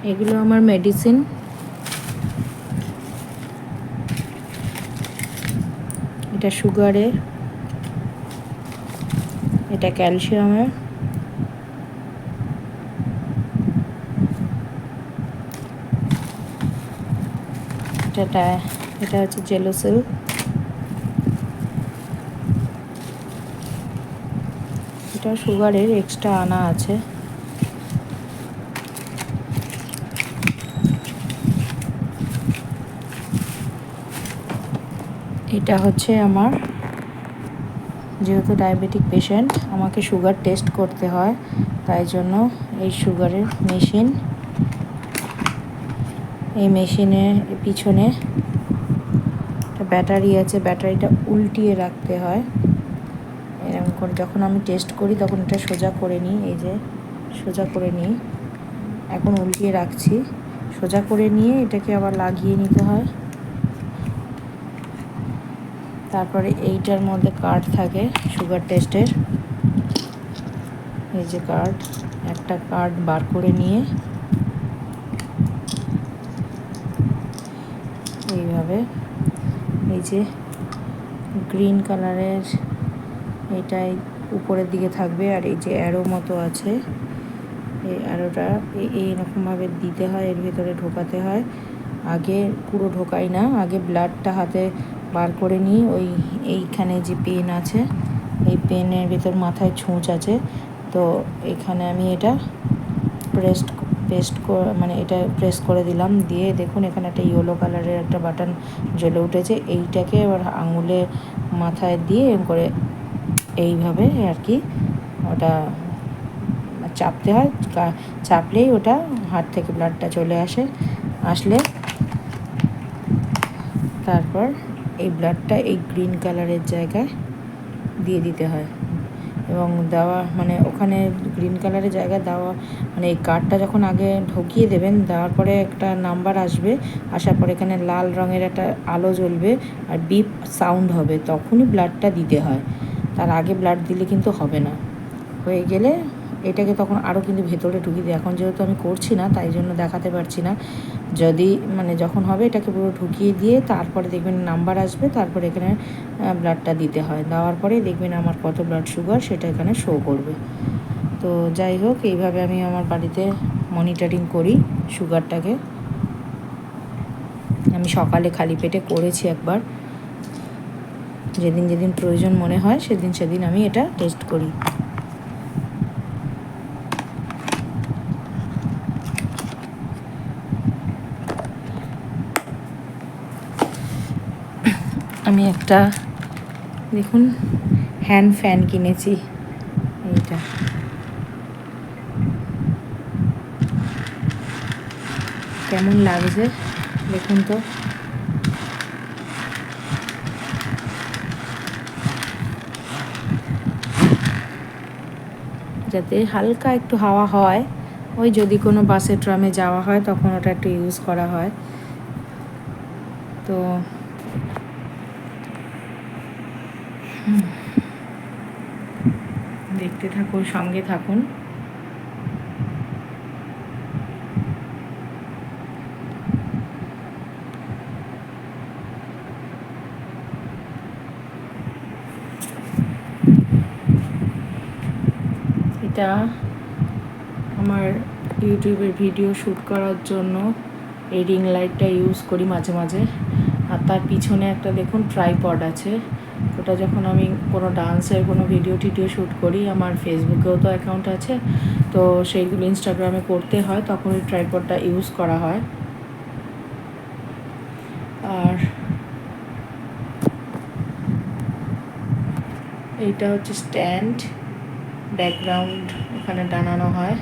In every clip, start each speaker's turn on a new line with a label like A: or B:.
A: এগুলো আমার মেডিসিন। এটা সুগারের, এটা ক্যালসিয়ামের, এটা হচ্ছে জেলোসিল, এটা সুগারের এক্সট্রা আনা আছে। এটা হচ্ছে আমার, যেহেতু ডায়াবেটিক পেশেন্ট আমাকে সুগার টেস্ট করতে হয়, তাই জন্য এই সুগারের মেশিন। এই মেশিনের পিছনে একটা ব্যাটারি আছে, ব্যাটারিটা উল্টিয়ে রাখতে হয় এরকম করে। যখন আমি টেস্ট করি তখন এটা সোজা করে নিই, এই যে সোজা করে নিই। এখন উল্টিয়ে রাখছি, সোজা করে নিয়ে এটাকে আবার লাগিয়ে নিতে হয়। তারপরে এইটার মধ্যে কার্ড থাকে সুগার টেস্টের, এই যে কার্ড, একটা কার্ড বার করে নিয়ে এইভাবে, এই যে গ্রিন কালারের এটাই উপরের দিকে থাকবে, আর এই যে অ্যারো মতো আছে, এই অ্যারোটা এইরকমভাবে দিতে হয়, এর ভিতরে ঢোকাতে হয়। আগে পুরো ঢোকাই না, আগে ব্লাডটা হাতে বার করে নিই। এইখানে যে পেন আছে, এই পেনের ভিতর মাথায় ছুঁচ আছে, তো এখানে আমি এটা এটা প্রেস করে দিলাম। দিয়ে দেখুন এখানে একটা ইয়েলো কালারের একটা বাটন জ্বলে উঠেছে। এইটাকে এবার আঙুলে মাথায় দিয়ে করে এইভাবে আর কি ওটা চাপতে হয়। চাপলেই ওটা হাত থেকে ব্লাডটা চলে আসলে তারপর এই ব্লাডটা এই গ্রিন কালারের জায়গায় দিয়ে দিতে হয়। এবং দেওয়া মানে ওখানে গ্রিন কালারের জায়গায় দেওয়া মানে এই কার্ডটা যখন আগে ঢুকিয়ে দেবেন, দেওয়ার পরে একটা নাম্বার আসবে, আসার পরে এখানে লাল রঙের একটা আলো জ্বলবে আর বিপ সাউন্ড হবে, তখনই ব্লাডটা দিতে হয়। তার আগে ব্লাড দিলে কিন্তু হবে না। হয়ে গেলে এটাকে তখন আরও কিন্তু ভেতরে ঢুকিয়ে দিই। এখন যেহেতু আমি করছি না তাই জন্য দেখাতে পারছি না। যদি যখন হবে এটাকে পুরো ঢুকিয়ে দিয়ে তারপরে দেখবেন নাম্বার আসবে, তারপরে এখানে ব্লাডটা দিতে হয়। দেওয়ার পরে দেখবেন আমার কত ব্লাড সুগার সেটা এখানে শো করবে। তো যাই হোক, এইভাবে আমি আমার বাড়িতে মনিটরিং করি সুগারটাকে। আমি সকালে খালি পেটে করেছি একবার, যেদিন যেদিন প্রয়োজন মনে হয় সেদিন সেদিন আমি এটা টেস্ট করি। আমি একটা দেখুন হ্যান্ড ফ্যান কিনেছি, এইটা কেমন লাগছে দেখুন তো। যাতে হালকা একটু হাওয়া হয়, ওই যদি কোনো বাসে ট্রামে যাওয়া হয় তখন ওটা একটু ইউজ করা হয়। তো দেখতে থাকুন, সঙ্গে থাকুন। এটা আমার ইউটিউবের ভিডিও শ্যুট করার জন্য এই রিং লাইটটা ইউজ করি মাঝে মাঝে। আর তার পিছনে একটা দেখুন ট্রাইপড আছে, ওটা যখন আমি কোনো ডান্সের কোনো ভিডিও টিডিও শ্যুট করি, আমার ফেসবুকেও তো অ্যাকাউন্ট আছে, তো সেইগুলো ইনস্টাগ্রামে করতে হয়, তখন ওই ট্রাইপডটা ইউজ করা হয়। আর এইটা হচ্ছে স্ট্যান্ড, ব্যাকগ্রাউন্ড এখানে টানানো হয়।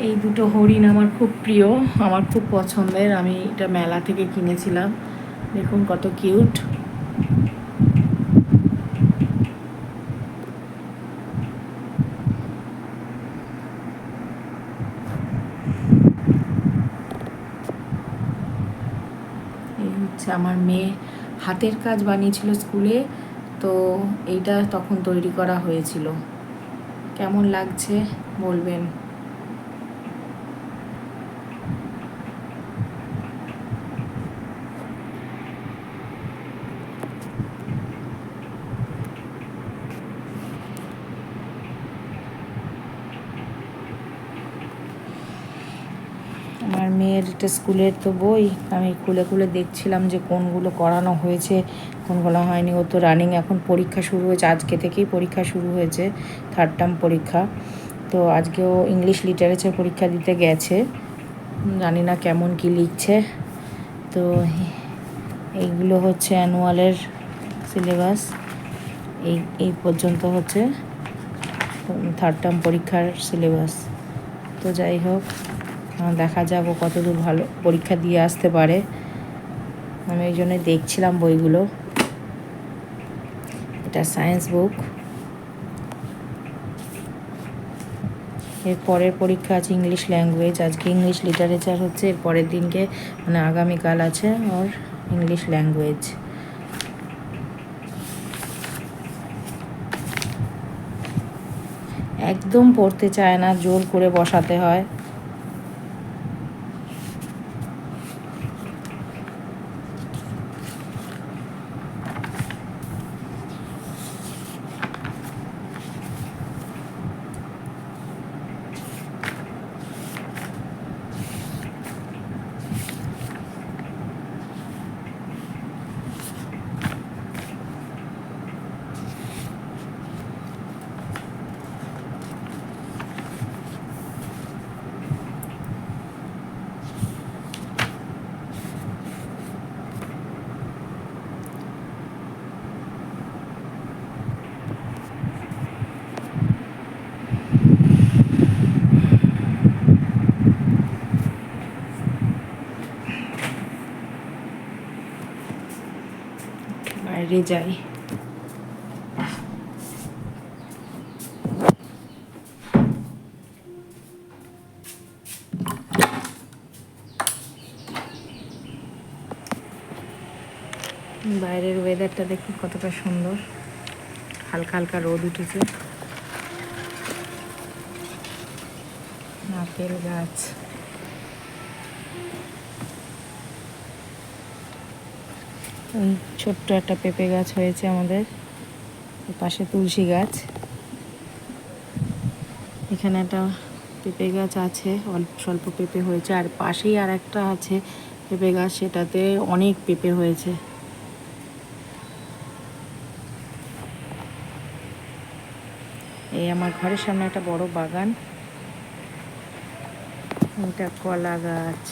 A: এই দুটো হরিণ আমার খুব প্রিয়, আমার খুব পছন্দের। আমি এটা মেলা থেকে কিনেছিলাম, দেখুন কত কিউট। এই হচ্ছে আমার মেয়ে হাতের কাজ বানিয়েছিল স্কুলে, তো এইটা তখন তৈরি করা হয়েছিল। কেমন লাগছে বলবেন। আমার মেয়ের এটা স্কুলের তো বই, আমি খুলে খুলে দেখছিলাম যে কোনগুলো করানো হয়েছে কোনগুলো হয়নি। ও তো রানিং এখন পরীক্ষা শুরু হয়েছে, আজকে থেকেই পরীক্ষা শুরু হয়েছে, 3rd টার্ম পরীক্ষা। তো আজকেও ইংলিশ লিটারেচার পরীক্ষা দিতে গেছে, জানি না কেমন কি লিখছে। তো এইগুলো হচ্ছে অ্যানুয়ালের সিলেবাস, এই পর্যন্ত হচ্ছে 3rd টার্ম পরীক্ষার সিলেবাস। তো যাই হোক, দেখা যাক ও কতদূর ভালো পরীক্ষা দিয়ে আসতে পারে। আমি এই জন্যই দেখছিলাম বইগুলো। এটা সায়েন্স বুক। এর পরের পরীক্ষা আছে ইংলিশ ল্যাঙ্গুয়েজ, আজকে ইংলিশ লিটারেচার হচ্ছে, এর পরের দিনকে মানে আগামীকাল আছে ওর ইংলিশ ল্যাঙ্গুয়েজ। একদম পড়তে চায় না, জোর করে বসাতে হয়। বাইরে যাই। বাইরের ওয়েদারটা দেখুন কতটা সুন্দর, হালকা হালকা রোদ উঠেছে। নারকেল গাছ, ওই ছোট্ট একটা পেঁপে গাছ হয়েছে আমাদের পাশে, তুলসী গাছ। এখানে একটা পেঁপে গাছ আছে, অল্প স্বল্প পেঁপে হয়েছে, আর পাশেই আর একটা আছে পেঁপে গাছ, সেটাতে অনেক পেঁপে হয়েছে। এই আমার ঘরের সামনে একটা বড় বাগান, এটা কলা গাছ।